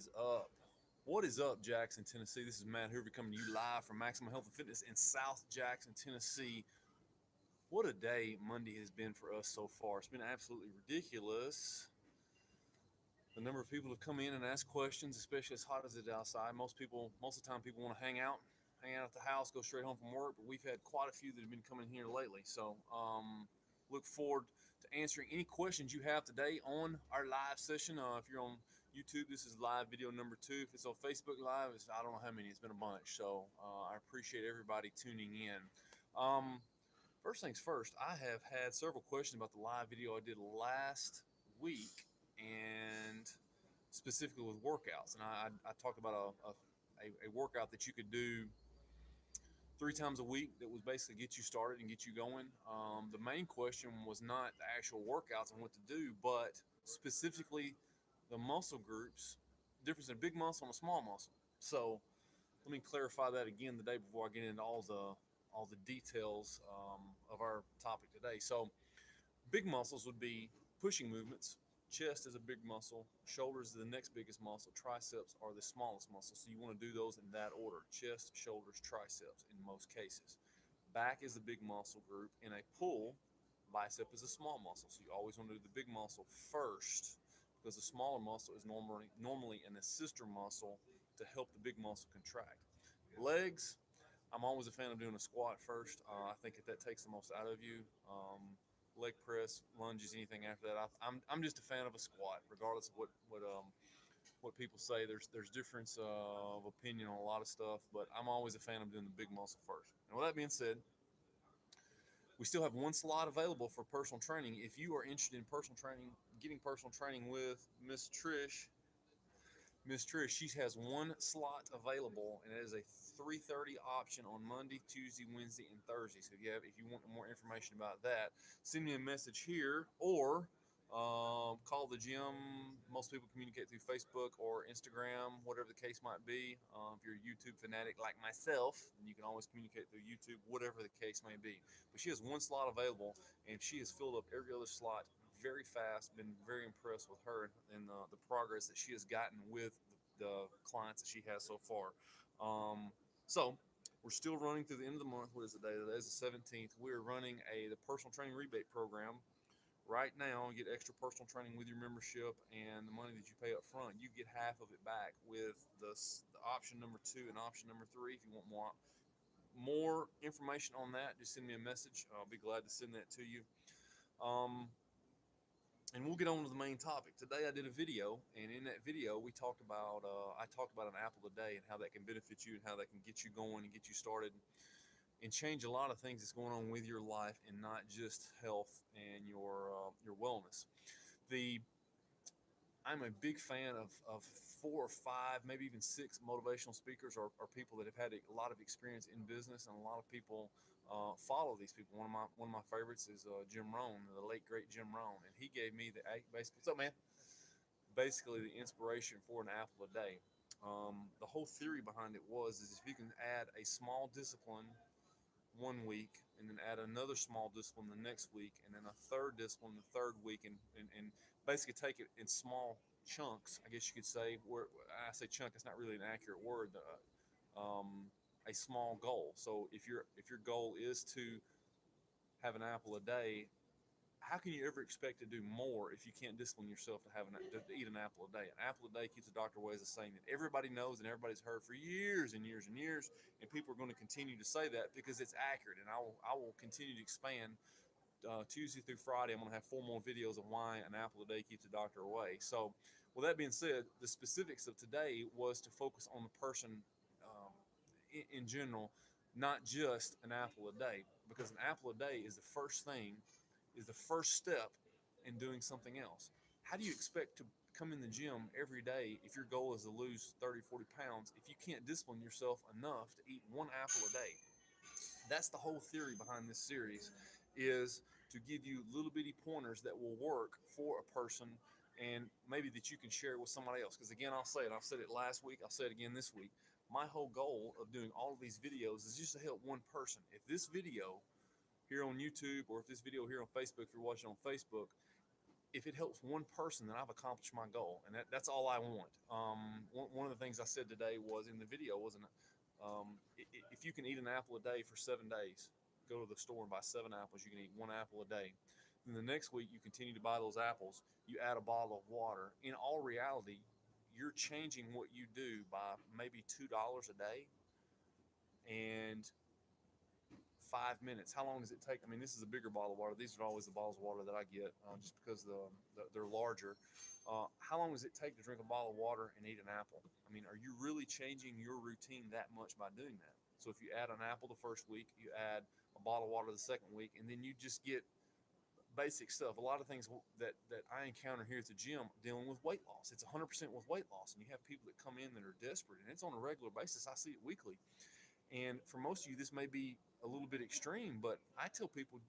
is up? What is up, Jackson, Tennessee? This is Matt Hoover coming to you live from Maximum Health and Fitness in South Jackson, Tennessee. What a day Monday has been for us so far. It's been absolutely ridiculous. The number of people have come in and asked questions, especially as hot as it is outside. Most of the time, people want to hang out at the house, go straight home from work. But we've had quite a few that have been coming here lately. So look forward to answering any questions you have today on our live session. If you're on YouTube, this is live video number 2. If it's on Facebook Live, I don't know how many. It's been a bunch. So I appreciate everybody tuning in. Um, First things first, I have had several questions about the live video I did last week, and specifically with workouts. And I talked about a workout that you could do 3 times a week that was basically get you started and get you going. The main question was not the actual workouts and what to do, but specifically the muscle groups, difference in a big muscle and a small muscle. So let me clarify that again today before I get into all the details of our topic today. So big muscles would be pushing movements. Chest is a big muscle. Shoulders is the next biggest muscle. Triceps are the smallest muscle. So you want to do those in that order: chest, shoulders, triceps in most cases. Back is the big muscle group. In a pull, bicep is a small muscle. So you always want to do the big muscle first, because the smaller muscle is normally an assister muscle to help the big muscle contract. Legs, I'm always a fan of doing a squat first. I think that takes the most out of you. Leg press, lunges, anything after that. I'm just a fan of a squat, regardless of what people say. There's difference of opinion on a lot of stuff, but I'm always a fan of doing the big muscle first. And with that being said, we still have one slot available for personal training. If you are interested in personal training, getting personal training with Miss Trish, she has one slot available, and it is a 3:30 option on Monday, Tuesday, Wednesday, and Thursday. So if you want more information about that, send me a message here or call the gym. Most people communicate through Facebook or Instagram, whatever the case might be. If you're a YouTube fanatic like myself, then you can always communicate through YouTube, whatever the case may be. But she has one slot available, and she has filled up every other slot very fast. Been very impressed with her and the progress that she has gotten with the clients that she has so far. So we're still running through the end of the month. What is the day? Today is the 17th. We're running the personal training rebate program right now. You get extra personal training with your membership, and the money that you pay up front, you get half of it back with the option number 2 and option number 3. If you want more information on that, just send me a message. I'll be glad to send that to you. Um, and we'll get on to the main topic. Today I did a video, and in that video I talked about an apple a day and how that can benefit you and how that can get you going and get you started and change a lot of things that's going on with your life, and not just health and your wellness. The I'm a big fan of 4 or 5, maybe even 6 motivational speakers, or people that have had a lot of experience in business, and a lot of people follow these people. One of my favorites is Jim Rohn, the late great Jim Rohn, and he gave me what's up, man? Basically the inspiration for an apple a day. The whole theory behind it is if you can add a small discipline one week, and then add another small discipline the next week, and then a third discipline the third week, and basically take it in small chunks, I guess you could say. Where I say chunk, it's not really an accurate word. A small goal. So if your goal is to have an apple a day, how can you ever expect to do more if you can't discipline yourself to eat an apple a day? An apple a day keeps the doctor away is a saying that everybody knows and everybody's heard for years and years and years, and people are going to continue to say that because it's accurate. And I will continue to expand. Tuesday through Friday, I'm going to have 4 more videos of why an apple a day keeps the doctor away. So, with that being said, the specifics of today was to focus on the person in general, not just an apple a day, because an apple a day is the first step in doing something else. How do you expect to come in the gym every day if your goal is to lose 30, 40 pounds if you can't discipline yourself enough to eat one apple a day? That's the whole theory behind this series, is to give you little bitty pointers that will work for a person, and maybe that you can share with somebody else. Because again, I've said it last week, I'll say it again this week. My whole goal of doing all of these videos is just to help one person. If this video here on YouTube, or if this video here on Facebook, if you're watching on Facebook, if it helps one person, then I've accomplished my goal, and that's all I want. One of the things I said today was in the video wasn't if you can eat an apple a day for 7 days, go to the store and buy 7 apples. You can eat 1 apple a day. Then the next week you continue to buy those apples. You add a bottle of water. In all reality, you're changing what you do by maybe $2 a day and 5 minutes. How long does it take? I mean, this is a bigger bottle of water. These are always the bottles of water that I get just because they're larger. How long does it take to drink a bottle of water and eat an apple? I mean, are you really changing your routine that much by doing that? So if you add an apple the first week, you add a bottle of water the second week, and then you just get basic stuff. A lot of things that I encounter here at the gym dealing with weight loss. It's 100% with weight loss, and you have people that come in that are desperate, and it's on a regular basis. I see it weekly. And for most of you, this may be a little bit extreme, but I tell people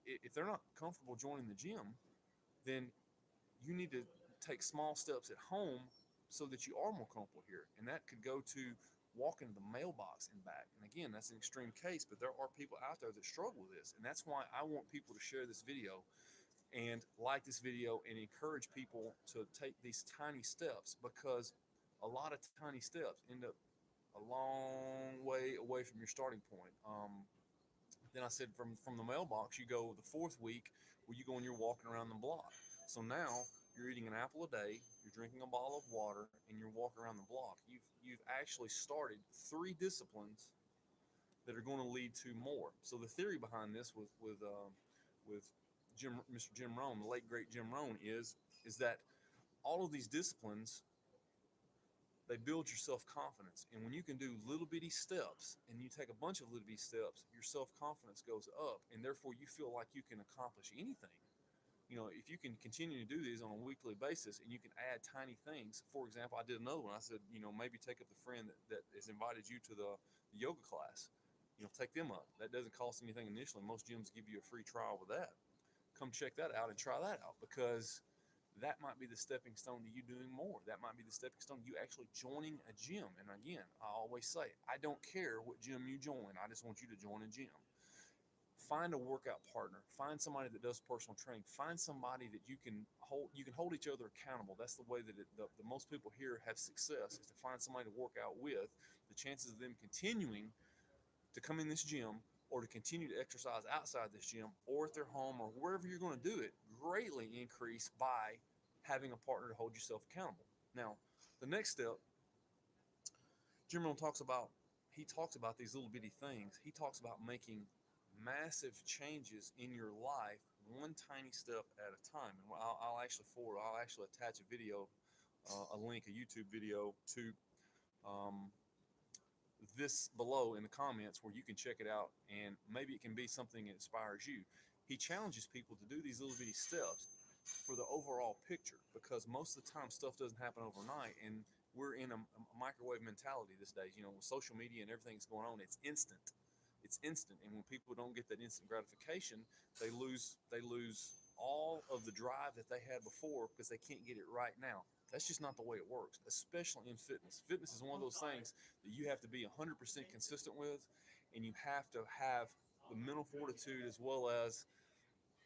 if they're not comfortable joining the gym, then you need to take small steps at home so that you are more comfortable here. And that could go to walking to the mailbox and back. And again, that's an extreme case, but there are people out there that struggle with this. And that's why I want people to share this video and like this video and encourage people to take these tiny steps, because a lot of tiny steps end up a long way away from your starting point. Then I said from the mailbox, you go the fourth week where you go and you're walking around the block. So now you're eating an apple a day, you're drinking a bottle of water, and you're walking around the block. You've actually started 3 disciplines that are going to lead to more. So the theory behind this with Mr. Jim Rohn, the late great Jim Rohn, is that all of these disciplines, they build your self-confidence. And when you can do little bitty steps and you take a bunch of little bitty steps, your self-confidence goes up, and therefore you feel like you can accomplish anything. You know, if you can continue to do these on a weekly basis and you can add tiny things. For example, I did another one. I said, maybe take up the friend that has invited you to the yoga class. Take them up. That doesn't cost anything initially. Most gyms give you a free trial with that. Come check that out and try that out, because that might be the stepping stone to you doing more. That might be the stepping stone to you actually joining a gym. And again, I always say, I don't care what gym you join. I just want you to join a gym. Find a workout partner. Find somebody that does personal training. Find somebody that you can hold each other accountable. That's the way that the most people here have success, is to find somebody to work out with. The chances of them continuing to come in this gym or to continue to exercise outside this gym or at their home or wherever you're going to do it greatly increase by having a partner to hold yourself accountable. Now, the next step, Jim Rohn talks about these little bitty things. He talks about making massive changes in your life, one tiny step at a time. And I'll actually attach a video, a link, a YouTube video to this below in the comments where you can check it out, and maybe it can be something that inspires you. He challenges people to do these little bitty steps for the overall picture, because most of the time stuff doesn't happen overnight, and we're in a microwave mentality these days. With social media and everything that's going on, it's instant. And when people don't get that instant gratification, they lose all of the drive that they had before, because they can't get it right now. That's just not the way it works, especially in fitness. Fitness is one of those things that you have to be 100% consistent with, and you have to have the mental fortitude as well as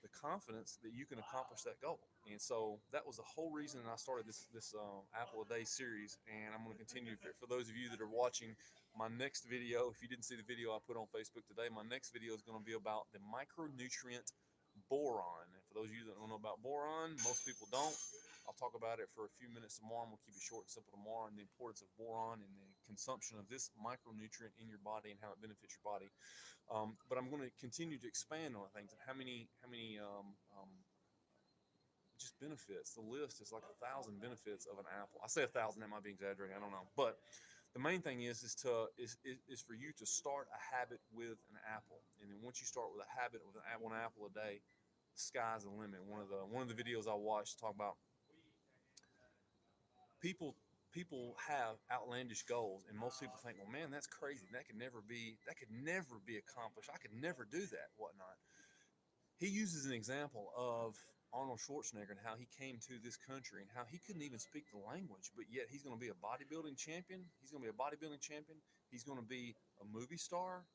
the confidence that you can accomplish that goal. And so that was the whole reason I started this Apple a Day series, and I'm going to continue. For those of you that are watching my next video, if you didn't see the video I put on Facebook today, my next video is going to be about the micronutrient boron. And for those of you that don't know about boron, most people don't. I'll talk about it for a few minutes tomorrow, and we'll keep it short and simple tomorrow, and the importance of boron and the consumption of this micronutrient in your body and how it benefits your body. But I'm going to continue to expand on things and how many just benefits. The list is like 1,000 benefits of an apple. I say 1,000, that might be exaggerating, I don't know. But the main thing is for you to start a habit with an apple, and then once you start with a habit with one apple a day, the sky's the limit. One of the videos I watched talk about people have outlandish goals, and most people think, well, man, that's crazy. That could never be accomplished. I could never do that, whatnot. He uses an example of Arnold Schwarzenegger and how he came to this country and how he couldn't even speak the language, but yet he's going to be a bodybuilding champion. He's going to be a bodybuilding champion. He's going to be a movie star.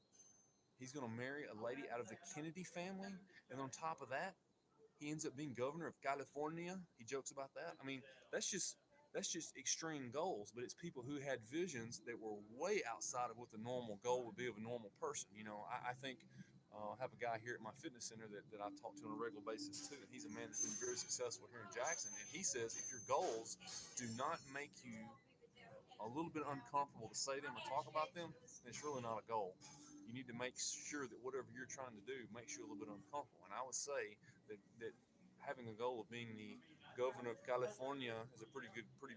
He's going to marry a lady out of the Kennedy family. And on top of that, He ends up being governor of California. He jokes about that. I mean, that's just that's just extreme goals, but it's people who had visions that were way outside of what the normal goal would be of a normal person. You know, I think I have a guy here at my fitness center that I talk to on a regular basis too, and he's a man that's been very successful here in Jackson. And he says if your goals do not make you a little bit uncomfortable to say them or talk about them, then it's really not a goal. You need to make sure that whatever you're trying to do makes you a little bit uncomfortable. And I would say that having a goal of being the governor of California is a pretty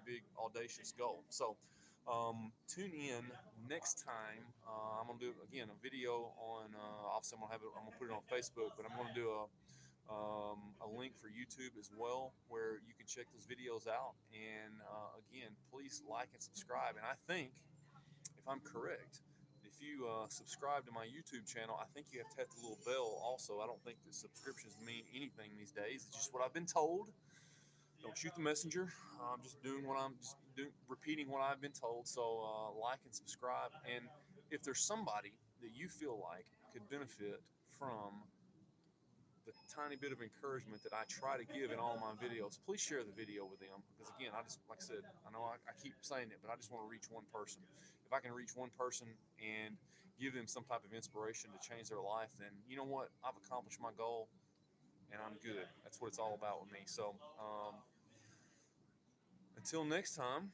big, audacious goal. So tune in next time. I'm gonna do again a video on. Obviously, I'm gonna put it on Facebook, but I'm gonna do a link for YouTube as well, where you can check those videos out. And again, please like and subscribe. And I think, if I'm correct, if you subscribe to my YouTube channel, I think you have to hit the little bell also. I don't think that subscriptions mean anything these days. It's just what I've been told. Don't shoot the messenger. I'm just doing what I'm just doing, repeating what I've been told. So like and subscribe. And if there's somebody that you feel like could benefit from the tiny bit of encouragement that I try to give in all my videos, please share the video with them. Because again, I just, like I said, I know I keep saying it, but I just want to reach one person. If I can reach one person and give them some type of inspiration to change their life, then you know what? I've accomplished my goal and I'm good. That's what it's all about with me. So until next time,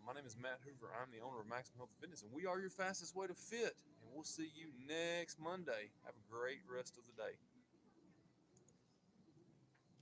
my name is Matt Hoover. I'm the owner of Maximum Health Fitness, and we are your fastest way to fit. And we'll see you next Monday. Have a great rest of the day.